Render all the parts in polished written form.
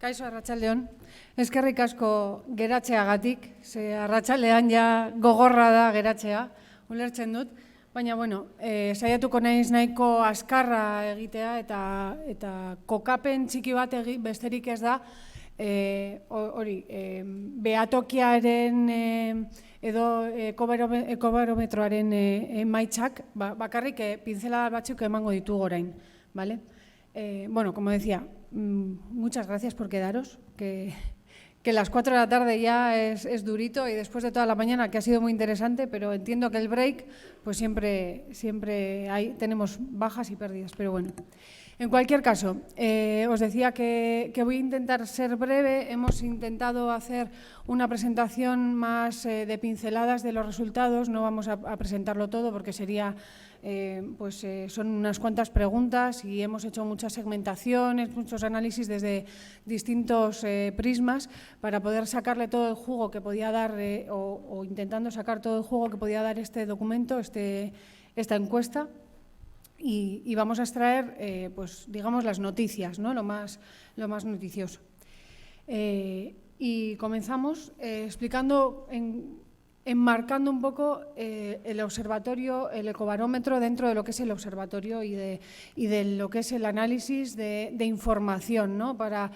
Kaixo, arratsaldeon. Eskerrik asko geratzeagatik, ze arratsaldean ja gogorra da geratzea, ulertzen dut. Baina, saiatuko naiz nahiko azkarra egitea eta kokapen txiki bat besterik ez da, behatokiaren edo ekobarometroaren emaitzak, bakarrik pintzelada batzuk emango ditugu orain, ¿vale? Como decía, muchas gracias por quedaros, que las 4 de la tarde ya es durito y después de toda la mañana, que ha sido muy interesante, pero entiendo que el break, pues siempre tenemos bajas y pérdidas, pero bueno. En cualquier caso, os decía que voy a intentar ser breve. Hemos intentado hacer una presentación más de pinceladas de los resultados. No vamos a presentarlo todo porque sería, son unas cuantas preguntas y hemos hecho muchas segmentaciones, muchos análisis desde distintos prismas para poder sacarle todo el jugo que podía dar o intentando sacar todo el jugo que podía dar este documento, esta encuesta. Y vamos a extraer, digamos, las noticias, ¿no? Lo más noticioso. Y comenzamos explicando, enmarcando un poco el observatorio, el ecobarómetro dentro de lo que es el observatorio y de lo que es el análisis de información, ¿no? Para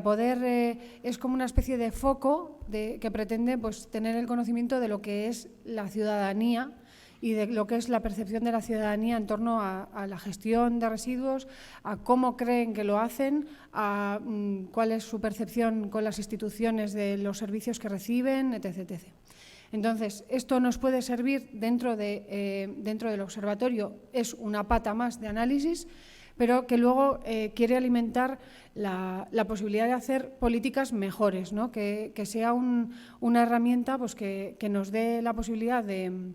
poder, es como una especie de foco que pretende tener el conocimiento de lo que es la ciudadanía y de lo que es la percepción de la ciudadanía en torno a la gestión de residuos, a cómo creen que lo hacen, a cuál es su percepción con las instituciones de los servicios que reciben, etc. Entonces, esto nos puede servir dentro del observatorio, es una pata más de análisis, pero que luego quiere alimentar la posibilidad de hacer políticas mejores, ¿no? Que sea una herramienta que nos dé la posibilidad de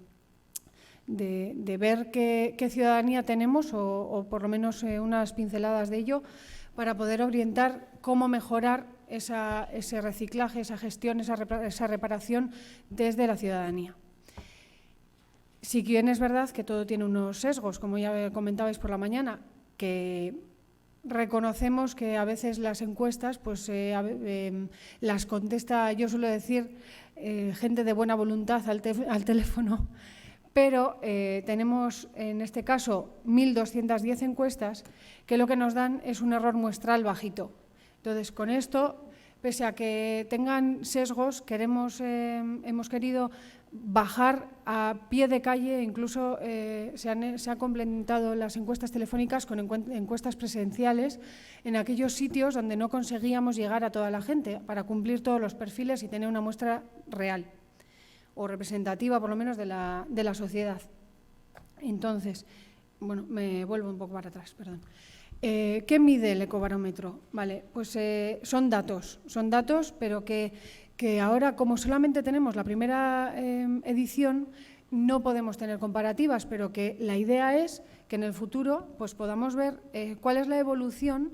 ver qué ciudadanía tenemos o por lo menos unas pinceladas de ello para poder orientar cómo mejorar ese reciclaje, esa gestión, esa reparación desde la ciudadanía. Si bien es verdad que todo tiene unos sesgos, como ya comentabais por la mañana, que reconocemos que a veces las encuestas las contesta, yo suelo decir, gente de buena voluntad al teléfono, pero tenemos en este caso 1.210 encuestas que lo que nos dan es un error muestral bajito. Entonces, con esto, pese a que tengan sesgos, hemos querido bajar a pie de calle, incluso se han complementado las encuestas telefónicas con encuestas presenciales en aquellos sitios donde no conseguíamos llegar a toda la gente para cumplir todos los perfiles y tener una muestra real o representativa, por lo menos, de la sociedad. Entonces, me vuelvo un poco para atrás, perdón. ¿Qué mide el ecobarómetro? Vale, son datos, pero que ahora, como solamente tenemos la primera edición, no podemos tener comparativas, pero que la idea es que en el futuro podamos ver cuál es la evolución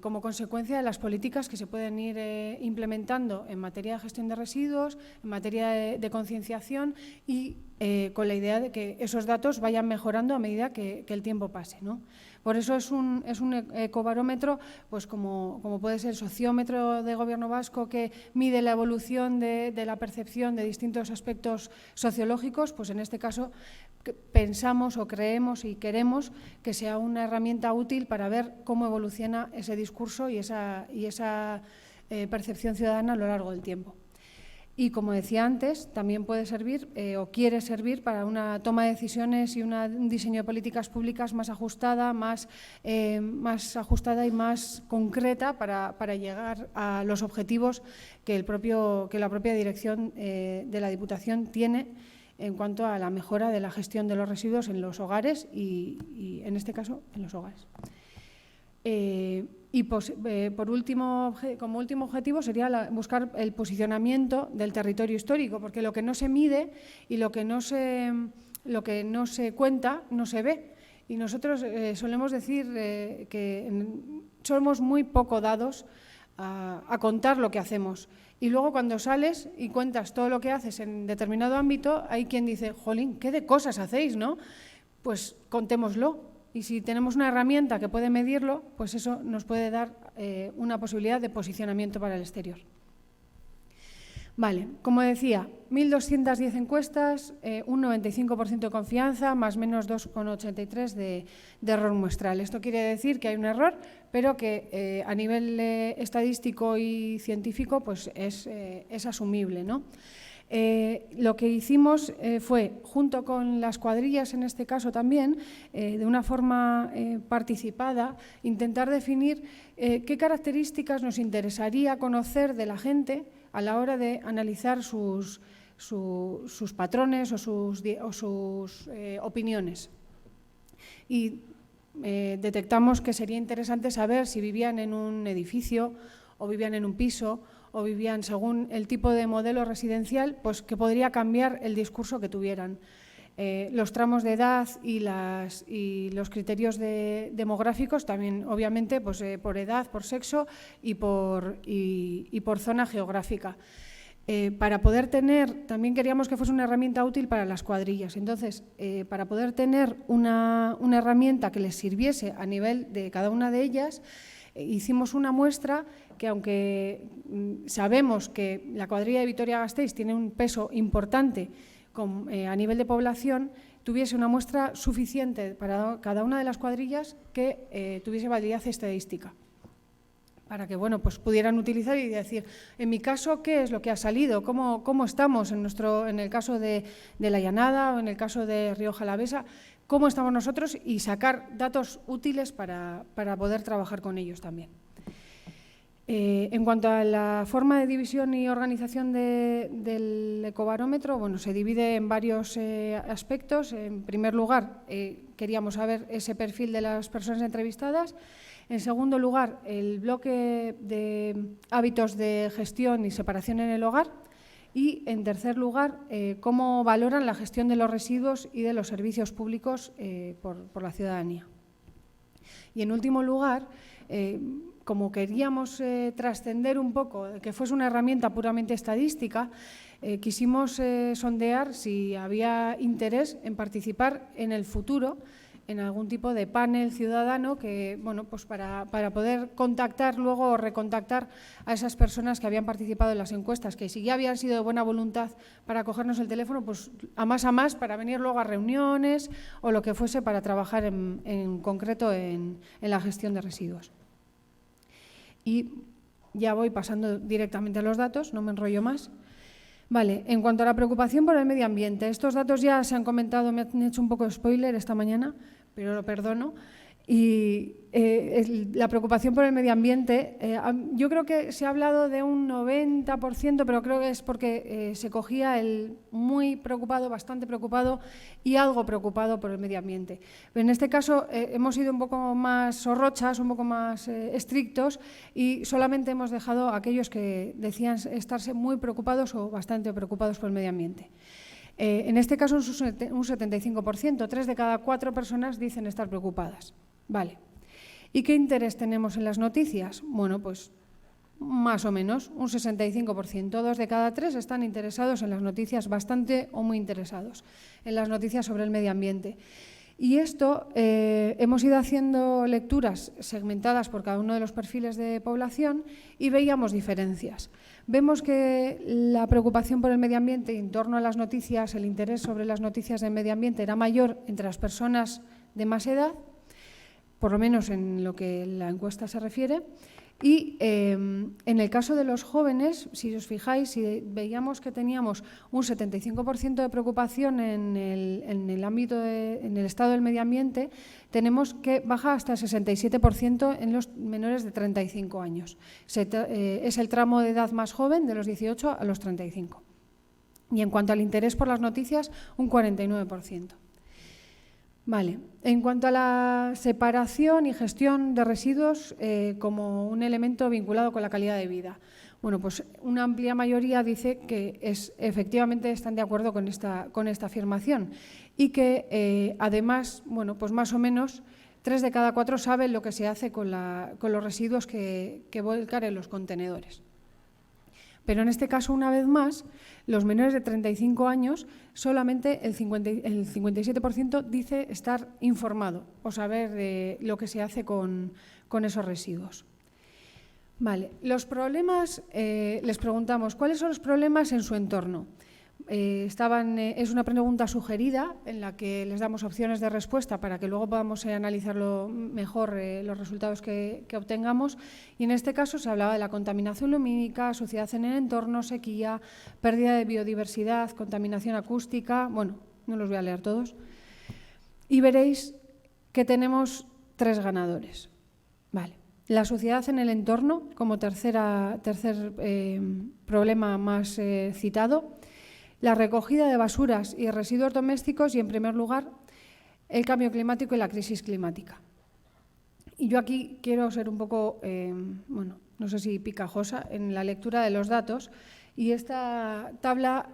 como consecuencia de las políticas que se pueden ir implementando en materia de gestión de residuos, en materia de concienciación y con la idea de que esos datos vayan mejorando a medida que el tiempo pase, ¿no? Por eso es un ecobarómetro, como puede ser el sociómetro de Gobierno vasco, que mide la evolución de la percepción de distintos aspectos sociológicos, en este caso pensamos o creemos y queremos que sea una herramienta útil para ver cómo evoluciona ese discurso y esa percepción ciudadana a lo largo del tiempo. Y, como decía antes, también puede servir o quiere servir para una toma de decisiones y un diseño de políticas públicas más ajustada, más ajustada y más concreta para llegar a los objetivos que la propia dirección de la Diputación tiene en cuanto a la mejora de la gestión de los residuos en los hogares y en este caso, en los hogares. Por último, como último objetivo sería buscar el posicionamiento del territorio histórico, porque lo que no se mide y lo que no se cuenta no se ve. Y nosotros solemos decir que somos muy poco dados a contar lo que hacemos. Y luego, cuando sales y cuentas todo lo que haces en determinado ámbito, hay quien dice, jolín, ¿qué de cosas hacéis, no? Pues contémoslo. Y si tenemos una herramienta que puede medirlo, pues eso nos puede dar una posibilidad de posicionamiento para el exterior. Vale, como decía, 1.210 encuestas, un 95% de confianza, más o menos 2,83 de error muestral. Esto quiere decir que hay un error, pero que a nivel estadístico y científico pues es asumible, ¿no? Lo que hicimos fue, junto con las cuadrillas en este caso también, de una forma participada, intentar definir qué características nos interesaría conocer de la gente a la hora de analizar sus patrones o sus opiniones. Y detectamos que sería interesante saber si vivían en un edificio o vivían en un piso o vivían según el tipo de modelo residencial, pues que podría cambiar el discurso que tuvieran. Los tramos de edad y los criterios demográficos también, obviamente, pues, por edad, por sexo y por zona geográfica. Para poder tener, también queríamos que fuese una herramienta útil para las cuadrillas. Entonces, para poder tener una herramienta que les sirviese a nivel de cada una de ellas, hicimos una muestra que, aunque sabemos que la cuadrilla de Vitoria-Gasteiz tiene un peso importante a nivel de población, tuviese una muestra suficiente para cada una de las cuadrillas que tuviese validez estadística, para que, bueno, pues pudieran utilizar y decir, en mi caso, ¿qué es lo que ha salido? ¿Cómo estamos en el caso de la Llanada o en el caso de Rioja Alavesa? ¿Cómo estamos nosotros? Y sacar datos útiles para poder trabajar con ellos también. En cuanto a la forma de división y organización del ecobarómetro, bueno, se divide en varios aspectos. En primer lugar, queríamos saber ese perfil de las personas entrevistadas. En segundo lugar, el bloque de hábitos de gestión y separación en el hogar. Y, en tercer lugar, cómo valoran la gestión de los residuos y de los servicios públicos por la ciudadanía. Y, en último lugar, como queríamos trascender un poco, que fuese una herramienta puramente estadística, quisimos sondear si había interés en participar en el futuro en algún tipo de panel ciudadano que, bueno, pues para poder contactar luego o recontactar a esas personas que habían participado en las encuestas, que si ya habían sido de buena voluntad para cogernos el teléfono, pues a más para venir luego a reuniones o lo que fuese para trabajar en concreto en la gestión de residuos. Y ya voy pasando directamente a los datos, no me enrollo más. Vale, en cuanto a la preocupación por el medio ambiente, estos datos ya se han comentado, me han hecho un poco de spoiler esta mañana, pero lo perdono. Y la preocupación por el medio ambiente, yo creo que se ha hablado de un 90%, pero creo que es porque se cogía el muy preocupado, bastante preocupado y algo preocupado por el medio ambiente. Pero en este caso hemos sido un poco más zorrochas, un poco más estrictos y solamente hemos dejado a aquellos que decían estarse muy preocupados o bastante preocupados por el medio ambiente. En este caso un 75%, 3 de cada 4 personas dicen estar preocupadas. Vale. ¿Y qué interés tenemos en las noticias? Bueno, pues más o menos, un 65%. 2 de cada 3 están interesados en las noticias, bastante o muy interesados en las noticias sobre el medio ambiente. Y esto, hemos ido haciendo lecturas segmentadas por cada uno de los perfiles de población y veíamos diferencias. Vemos que la preocupación por el medio ambiente en torno a las noticias, el interés sobre las noticias del medio ambiente era mayor entre las personas de más edad, por lo menos en lo que la encuesta se refiere. Y en el caso de los jóvenes, si os fijáis, si veíamos que teníamos un 75% de preocupación en el ámbito, en el estado del medio ambiente, tenemos que baja hasta el 67% en los menores de 35 años. Es el tramo de edad más joven, de los 18 a los 35. Y en cuanto al interés por las noticias, un 49%. Vale. En cuanto a la separación y gestión de residuos como un elemento vinculado con la calidad de vida, bueno, pues una amplia mayoría dice que efectivamente están de acuerdo con esta afirmación y que además, bueno, pues más o menos 3 de cada 4 saben lo que se hace con los residuos que volcar en los contenedores. Pero en este caso, una vez más, los menores de 35 años, solamente el 57% dice estar informado o saber de lo que se hace con esos residuos. Vale, los problemas, les preguntamos, ¿cuáles son los problemas en su entorno? Es una pregunta sugerida en la que les damos opciones de respuesta para que luego podamos analizarlo mejor los resultados que obtengamos. Y en este caso se hablaba de la contaminación lumínica, suciedad en el entorno, sequía, pérdida de biodiversidad, contaminación acústica. Bueno, no los voy a leer todos. Y veréis que tenemos 3 ganadores. Vale. La suciedad en el entorno como tercer problema más citado. La recogida de basuras y residuos domésticos y, en primer lugar, el cambio climático y la crisis climática. Y yo aquí quiero ser un poco, no sé si picajosa en la lectura de los datos, y esta tabla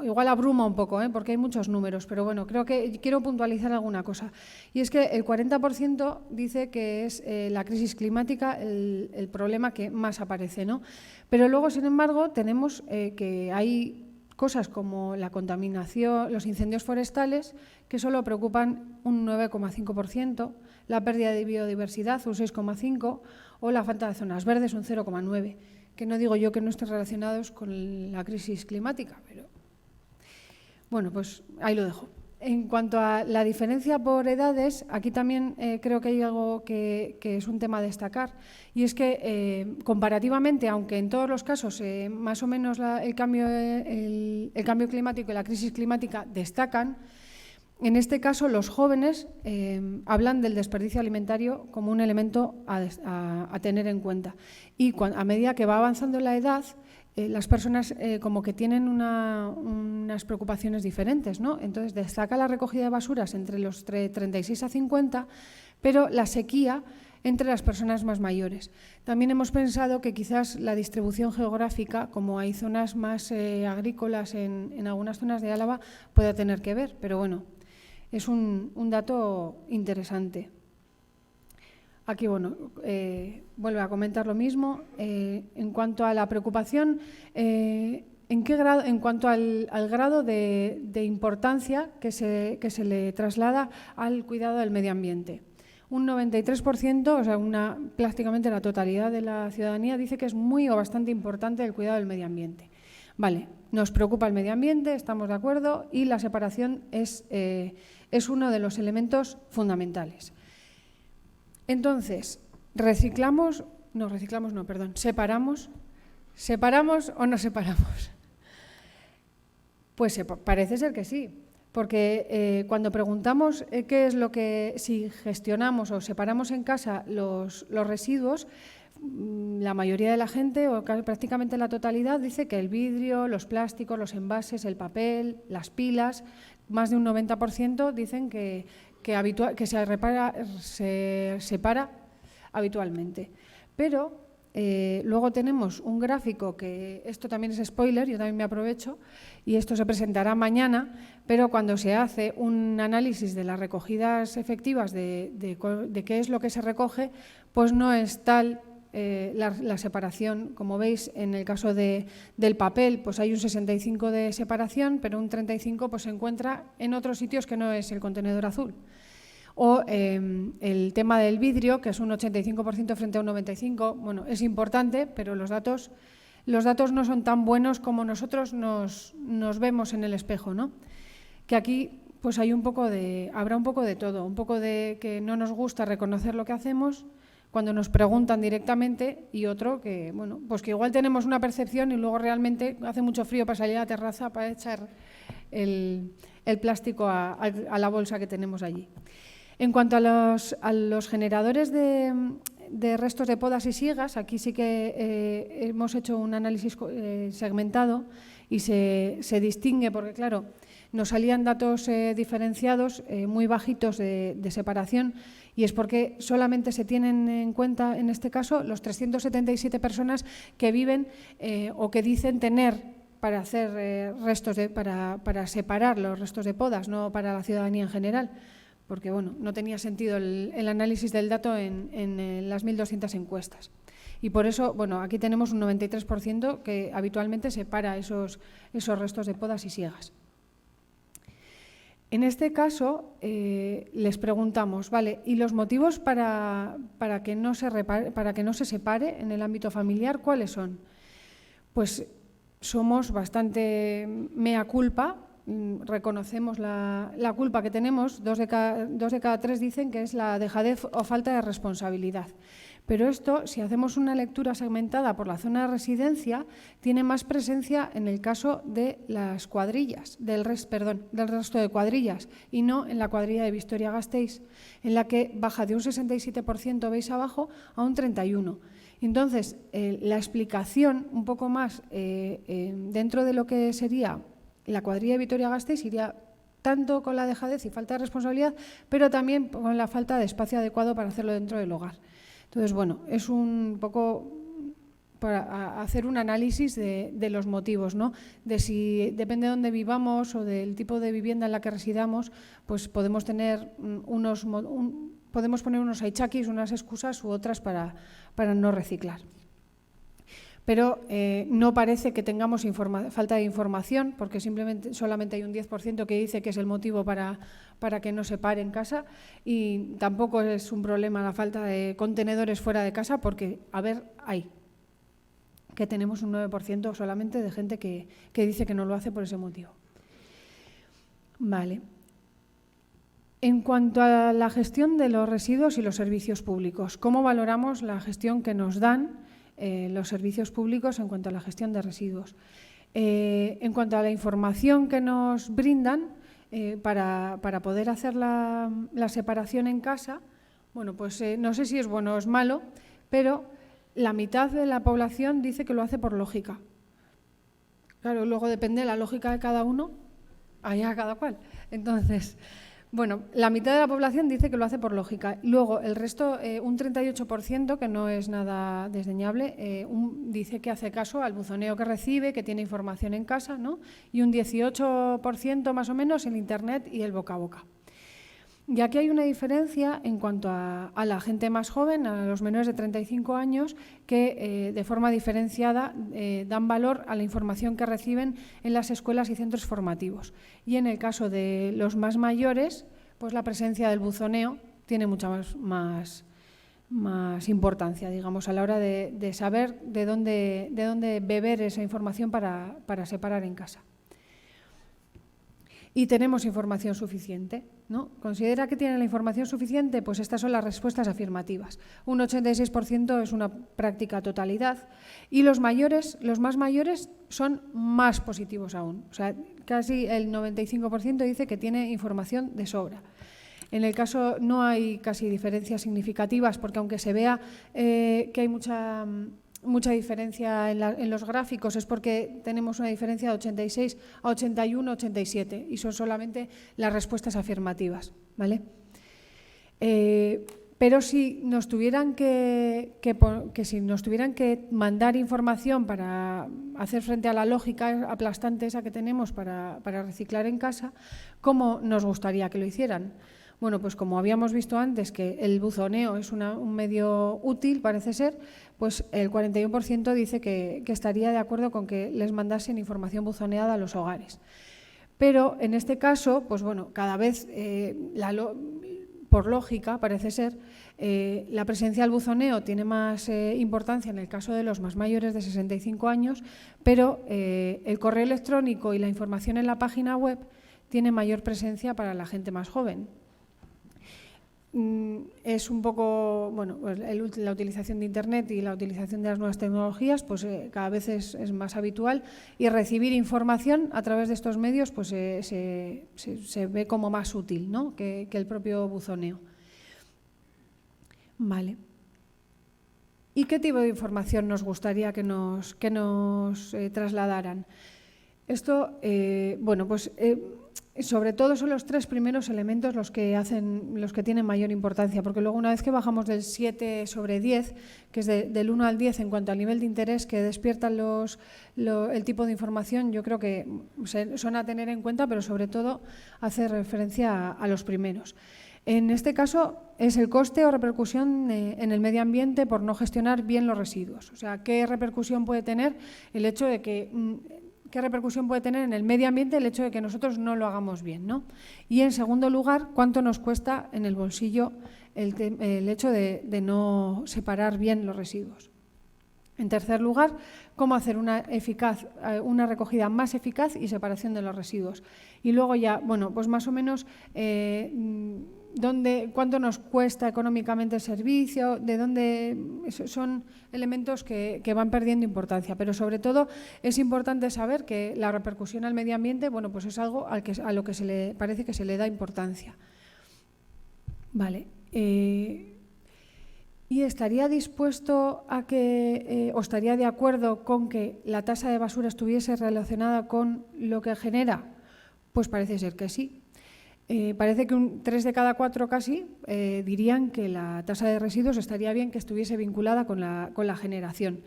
igual abruma un poco, porque hay muchos números, pero bueno, creo que quiero puntualizar alguna cosa. Y es que el 40% dice que es la crisis climática el problema que más aparece, ¿no? Pero luego, sin embargo, tenemos que hay cosas como la contaminación, los incendios forestales, que solo preocupan un 9,5%, la pérdida de biodiversidad, un 6,5%, o la falta de zonas verdes, un 0,9%, que no digo yo que no estén relacionados con la crisis climática, pero bueno, pues ahí lo dejo. En cuanto a la diferencia por edades, aquí también creo que hay algo que es un tema a destacar, y es que comparativamente, aunque en todos los casos más o menos el cambio climático y la crisis climática destacan, en este caso los jóvenes hablan del desperdicio alimentario como un elemento a tener en cuenta. Y a medida que va avanzando la edad, las personas como que tienen unas preocupaciones diferentes, ¿no? Entonces destaca la recogida de basuras entre los 36 a 50, pero la sequía entre las personas más mayores. También hemos pensado que quizás la distribución geográfica, como hay zonas más agrícolas en algunas zonas de Álava, pueda tener que ver, pero bueno, es un dato interesante. Aquí, vuelve a comentar lo mismo. En cuanto a la preocupación, en cuanto al grado de importancia que se le traslada al cuidado del medio ambiente. Un 93%, o sea, prácticamente la totalidad de la ciudadanía, dice que es muy o bastante importante el cuidado del medio ambiente. Vale, nos preocupa el medio ambiente, estamos de acuerdo, y la separación es uno de los elementos fundamentales. Entonces, ¿separamos o no separamos? Pues parece ser que sí, porque cuando preguntamos qué es lo que, si gestionamos o separamos en casa los residuos, la mayoría de la gente, o prácticamente la totalidad, dice que el vidrio, los plásticos, los envases, el papel, las pilas, más de un 90% dicen que se separa habitualmente. Pero luego tenemos un gráfico que, esto también es spoiler, yo también me aprovecho, y esto se presentará mañana, pero cuando se hace un análisis de las recogidas efectivas de qué es lo que se recoge, pues no es tal la separación. Como veis, en el caso del papel, pues hay un 65% de separación, pero un 35% pues se encuentra en otros sitios que no es el contenedor azul. O el tema del vidrio, que es un 85% frente a un 95%, bueno, es importante, pero los datos no son tan buenos como nosotros nos vemos en el espejo, ¿no? Que aquí pues habrá un poco de todo, un poco de que no nos gusta reconocer lo que hacemos cuando nos preguntan directamente, y otro que, bueno, pues que igual tenemos una percepción y luego realmente hace mucho frío para salir a la terraza para echar el plástico a la bolsa que tenemos allí. En cuanto a los generadores de restos de podas y siegas, aquí sí que hemos hecho un análisis segmentado y se distingue porque, claro, nos salían datos diferenciados muy bajitos de separación, y es porque solamente se tienen en cuenta, en este caso, los 377 personas que viven o que dicen tener para hacer para separar los restos de podas, no para la ciudadanía en general, porque bueno, no tenía sentido el análisis del dato en las 1.200 encuestas. Y por eso, bueno, aquí tenemos un 93% que habitualmente separa esos restos de podas y siegas. En este caso, les preguntamos, ¿vale? ¿Y los motivos para que no se separe en el ámbito familiar, cuáles son? Pues somos bastante mea culpa, reconocemos la culpa que tenemos, dos de cada tres dicen que es la dejadez o falta de responsabilidad. Pero esto, si hacemos una lectura segmentada por la zona de residencia, tiene más presencia en el caso de las cuadrillas, del resto de cuadrillas, y no en la cuadrilla de Vitoria-Gasteiz, en la que baja de un 67%, veis abajo, a un 31%. Entonces, la explicación un poco más dentro de lo que sería la cuadrilla de Vitoria-Gasteiz iría tanto con la dejadez y falta de responsabilidad, pero también con la falta de espacio adecuado para hacerlo dentro del hogar. Entonces, bueno, es un poco para hacer un análisis de los motivos, ¿no? De si depende de dónde vivamos o del tipo de vivienda en la que residamos, pues podemos tener podemos poner unos aichakis, unas excusas u otras para no reciclar. Pero no parece que tengamos falta de información, porque solamente hay un 10% que dice que es el motivo para que no se pare en casa, y tampoco es un problema la falta de contenedores fuera de casa, porque, que tenemos un 9% solamente de gente que dice que no lo hace por ese motivo. Vale. En cuanto a la gestión de los residuos y los servicios públicos, ¿cómo valoramos la gestión que nos dan los servicios públicos en cuanto a la gestión de residuos? En cuanto a la información que nos brindan para poder hacer la separación en casa, bueno, pues no sé si es bueno o es malo, pero la mitad de la población dice que lo hace por lógica. Claro, luego depende de la lógica de cada uno, allá cada cual. Entonces, bueno, la mitad de la población dice que lo hace por lógica. Luego, el resto, un 38%, que no es nada desdeñable, dice que hace caso al buzoneo que recibe, que tiene información en casa, ¿no? Y un 18% más o menos en Internet y el boca a boca. Y aquí hay una diferencia en cuanto a la gente más joven, a los menores de 35 años, que de forma diferenciada dan valor a la información que reciben en las escuelas y centros formativos. Y en el caso de los más mayores, pues la presencia del buzoneo tiene mucha más importancia, digamos, a la hora de saber de dónde beber esa información para separar en casa. Y tenemos información suficiente, ¿no? ¿Considera que tiene la información suficiente? Pues estas son las respuestas afirmativas. Un 86% es una práctica totalidad, y los más mayores son más positivos aún. O sea, casi el 95% dice que tiene información de sobra. En el caso no hay casi diferencias significativas, porque aunque se vea que hay mucha diferencia en los gráficos, es porque tenemos una diferencia de 86 a 81, 87, y son solamente las respuestas afirmativas, ¿vale? Pero si nos tuvieran que mandar información para hacer frente a la lógica aplastante esa que tenemos para reciclar en casa, ¿cómo nos gustaría que lo hicieran? Bueno, pues como habíamos visto antes que el buzoneo es un medio útil, parece ser, pues el 41% dice que estaría de acuerdo con que les mandasen información buzoneada a los hogares. Pero en este caso, pues bueno, cada vez, por lógica, parece ser, la presencia del buzoneo tiene más importancia en el caso de los más mayores de 65 años, pero el correo electrónico y la información en la página web tiene mayor presencia para la gente más joven. Es un poco, bueno, pues la utilización de Internet y la utilización de las nuevas tecnologías, pues cada vez es más habitual, y recibir información a través de estos medios pues se ve como más útil, ¿no? que el propio buzoneo. Vale. ¿Y qué tipo de información nos gustaría que nos trasladaran? Esto, bueno, pues sobre todo son los tres primeros elementos los que tienen mayor importancia, porque luego una vez que bajamos del 7 sobre 10, que es del 1 al 10 en cuanto al nivel de interés que despiertan el tipo de información, yo creo que son a tener en cuenta, pero sobre todo hace referencia a los primeros. En este caso es el coste o repercusión en el medio ambiente por no gestionar bien los residuos. O sea, ¿qué repercusión puede tener el hecho de que qué repercusión puede tener en el medio ambiente el hecho de que nosotros no lo hagamos bien, ¿no? Y en segundo lugar, cuánto nos cuesta en el bolsillo el hecho de no separar bien los residuos. En tercer lugar, cómo hacer una recogida más eficaz y separación de los residuos. Y luego ya, bueno, pues más o menos cuánto nos cuesta económicamente el servicio, de dónde son elementos que van perdiendo importancia. Pero sobre todo es importante saber que la repercusión al medio ambiente, bueno, pues es algo a lo que parece que se le da importancia. Vale. ¿Y estaría dispuesto a que, o estaría de acuerdo con que la tasa de basura estuviese relacionada con lo que genera? Pues parece ser que sí. Parece que 3 de cada 4 casi dirían que la tasa de residuos estaría bien que estuviese vinculada con la generación.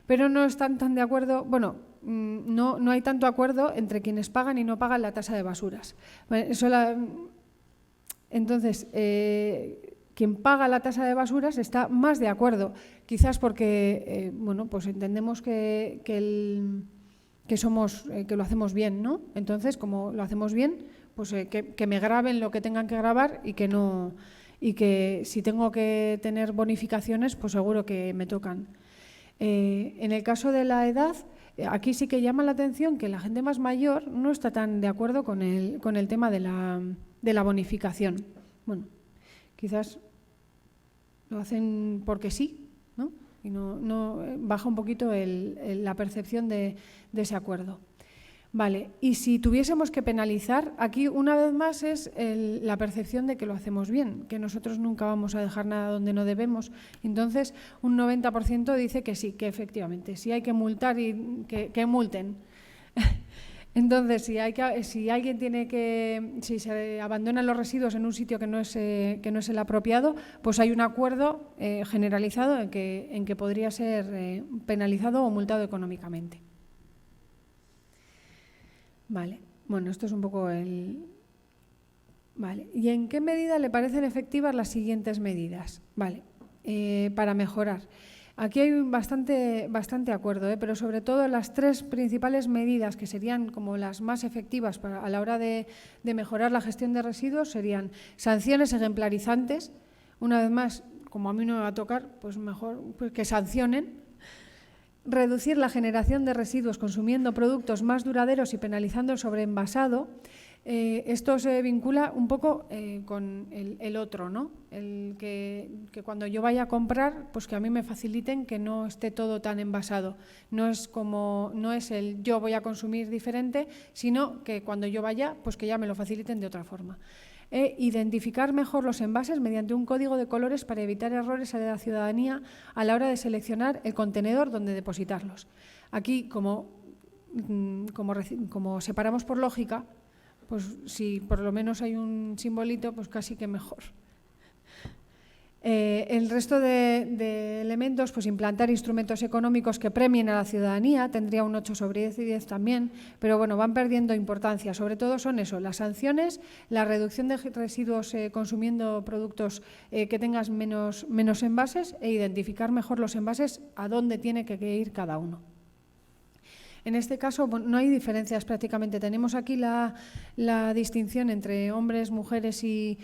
Pero no están tan de acuerdo, bueno, no hay tanto acuerdo entre quienes pagan y no pagan la tasa de basuras. Entonces, quien paga la tasa de basuras está más de acuerdo, quizás porque bueno, pues entendemos que lo hacemos bien, ¿no? Entonces, como lo hacemos bien, pues que me graben lo que tengan que grabar y que si tengo que tener bonificaciones, pues seguro que me tocan. En el caso de la edad, aquí sí que llama la atención que la gente más mayor no está tan de acuerdo con el tema de la bonificación. Bueno, quizás lo hacen porque sí, ¿no? Y no baja un poquito la percepción de ese acuerdo. Vale, y si tuviésemos que penalizar, aquí una vez más es la percepción de que lo hacemos bien, que nosotros nunca vamos a dejar nada donde no debemos. Entonces, un 90% dice que sí, que efectivamente, si hay que multar, que multen. Entonces, si se abandonan los residuos en un sitio que no es el apropiado, pues hay un acuerdo generalizado en que podría ser penalizado o multado económicamente. Vale, bueno, esto es un poco Vale, ¿y en qué medida le parecen efectivas las siguientes medidas? Vale, para mejorar. Aquí hay bastante acuerdo, pero sobre todo las 3 principales medidas que serían como las más efectivas a la hora de mejorar la gestión de residuos serían sanciones ejemplarizantes. Una vez más, como a mí no me va a tocar, pues mejor pues que sancionen. Reducir la generación de residuos consumiendo productos más duraderos y penalizando el sobreenvasado. Esto se vincula un poco con el otro, ¿no? El que cuando yo vaya a comprar, pues que a mí me faciliten que no esté todo tan envasado. No es el yo voy a consumir diferente, sino que cuando yo vaya, pues que ya me lo faciliten de otra forma. Identificar mejor los envases mediante un código de colores para evitar errores a la ciudadanía a la hora de seleccionar el contenedor donde depositarlos. Aquí, como separamos por lógica, pues si por lo menos hay un simbolito, pues casi que mejor. El resto de elementos, pues implantar instrumentos económicos que premien a la ciudadanía, tendría un 8 sobre 10 y 10 también, pero bueno, van perdiendo importancia. Sobre todo son eso, las sanciones, la reducción de residuos consumiendo productos que tengas menos envases e identificar mejor los envases a dónde tiene que ir cada uno. En este caso no hay diferencias prácticamente. Tenemos aquí la distinción entre hombres, mujeres y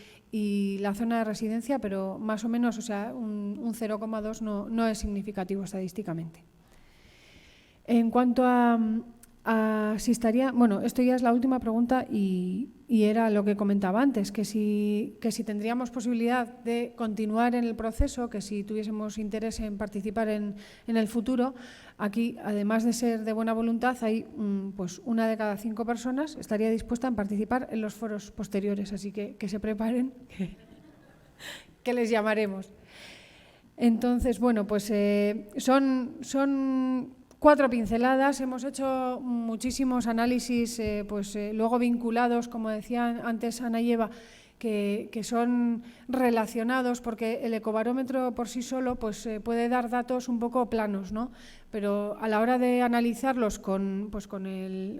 la zona de residencia, pero más o menos, o sea, un 0,2 no es significativo estadísticamente. En cuanto a si estaría, bueno, esto ya es la última pregunta y era lo que comentaba antes, que si tendríamos posibilidad de continuar en el proceso, que si tuviésemos interés en participar en el futuro. Aquí, además de ser de buena voluntad, hay pues 1 de cada 5 personas estaría dispuesta a participar en los foros posteriores, así que se preparen, que les llamaremos. Entonces, bueno, pues son 4 pinceladas. Hemos hecho muchísimos análisis, luego vinculados, como decía antes Ana y Eva, que son relacionados, porque el ecobarómetro por sí solo pues, puede dar datos un poco planos, ¿no? Pero a la hora de analizarlos con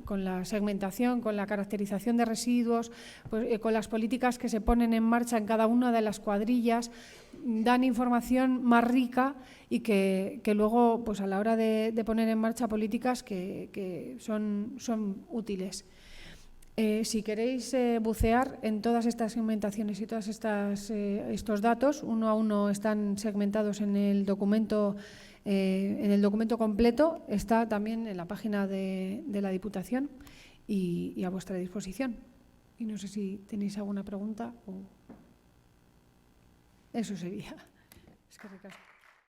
la segmentación, con la caracterización de residuos, pues, con las políticas que se ponen en marcha en cada una de las cuadrillas, dan información más rica y que luego, pues a la hora de poner en marcha políticas que son útiles. Si queréis bucear en todas estas segmentaciones y todos estos datos, uno a uno están segmentados en el documento completo, está también en la página de la Diputación y a vuestra disposición. Y no sé si tenéis alguna pregunta o… Eso sería. Es que ricasco.